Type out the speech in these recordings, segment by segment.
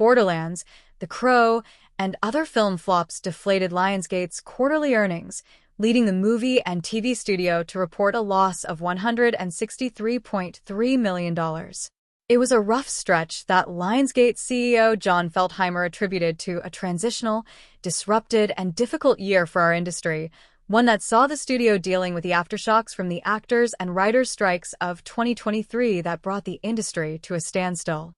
Borderlands, The Crow, and other film flops deflated Lionsgate's quarterly earnings, leading the movie and TV studio to report a loss of $163.3 million. It was a rough stretch that Lionsgate CEO John Feltheimer attributed to a transitional, disrupted, and difficult year for our industry, one that saw the studio dealing with the aftershocks from the actors and writers' strikes of 2023 that brought the industry to a standstill.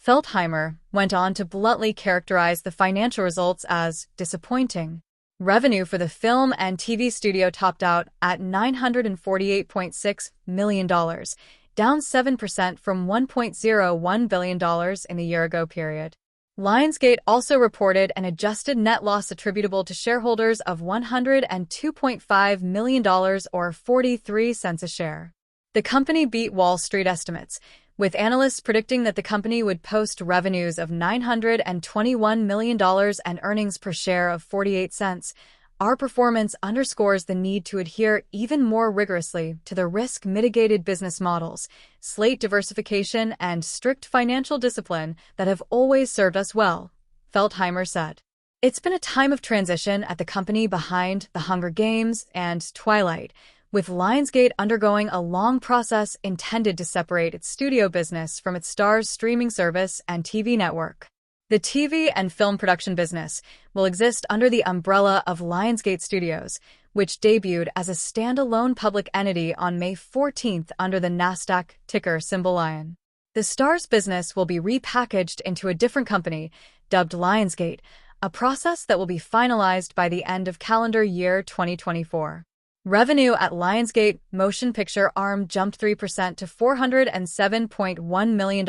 Feltheimer went on to bluntly characterize the financial results as disappointing. Revenue for the film and TV studio topped out at $948.6 million, down 7% from $1.01 billion in the year-ago period. Lionsgate also reported an adjusted net loss attributable to shareholders of $102.5 million or 43 cents a share. The company beat Wall Street estimates, with analysts predicting that the company would post revenues of $921 million and earnings per share of 48 cents. Our performance underscores the need to adhere even more rigorously to the risk-mitigated business models, slate diversification, and strict financial discipline that have always served us well, Feltheimer said. It's been a time of transition at the company behind The Hunger Games and Twilight, with Lionsgate undergoing a long process intended to separate its studio business from its Starz streaming service and TV network. The TV and film production business will exist under the umbrella of Lionsgate Studios, which debuted as a standalone public entity on May 14th under the Nasdaq ticker symbol LION. The Starz business will be repackaged into a different company, dubbed Lionsgate, a process that will be finalized by the end of calendar year 2024. Revenue at Lionsgate motion picture arm jumped 3% to $407.1 million,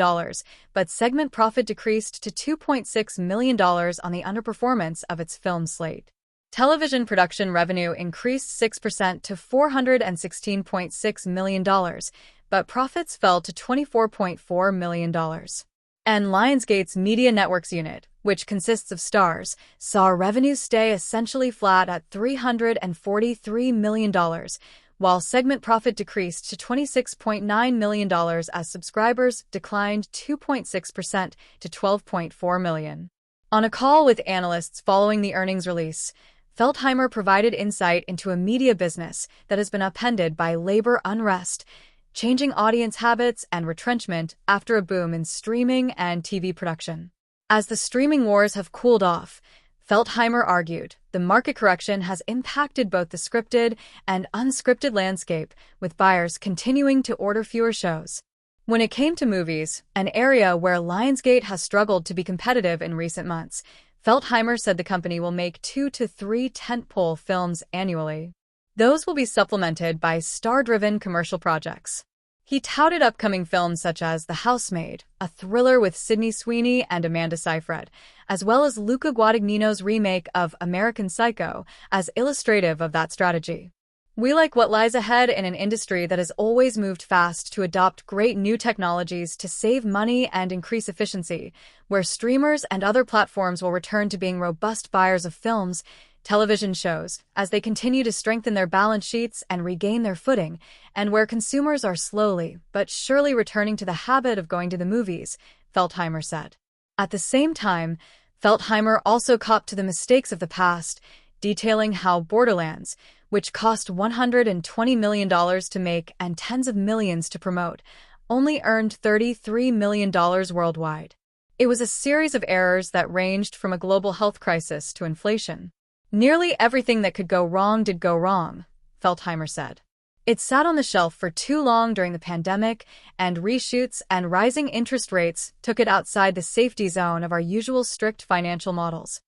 but segment profit decreased to $2.6 million on the underperformance of its film slate. Television production revenue increased 6% to $416.6 million, but profits fell to $24.4 million. And Lionsgate's Media Networks unit, which consists of Starz, saw revenue stay essentially flat at $343 million, while segment profit decreased to $26.9 million as subscribers declined 2.6% to 12.4 million. On a call with analysts following the earnings release, Feltheimer provided insight into a media business that has been upended by labor unrest, changing audience habits, and retrenchment after a boom in streaming and TV production. As the streaming wars have cooled off, Feltheimer argued, the market correction has impacted both the scripted and unscripted landscape, with buyers continuing to order fewer shows. When it came to movies, an area where Lionsgate has struggled to be competitive in recent months, Feltheimer said the company will make 2 to 3 tentpole films annually. Those will be supplemented by star-driven commercial projects. He touted upcoming films such as The Housemaid, a thriller with Sydney Sweeney and Amanda Seyfried, as well as Luca Guadagnino's remake of American Psycho, as illustrative of that strategy. We like what lies ahead in an industry that has always moved fast to adopt great new technologies to save money and increase efficiency, where streamers and other platforms will return to being robust buyers of films, television shows, as they continue to strengthen their balance sheets and regain their footing, and where consumers are slowly but surely returning to the habit of going to the movies, Feltheimer said. At the same time, Feltheimer also copped to the mistakes of the past, detailing how Borderlands, which cost $120 million to make and tens of millions to promote, only earned $33 million worldwide. It was a series of errors that ranged from a global health crisis to inflation. Nearly everything that could go wrong did go wrong, Feltheimer said. It sat on the shelf for too long during the pandemic, and reshoots and rising interest rates took it outside the safety zone of our usual strict financial models.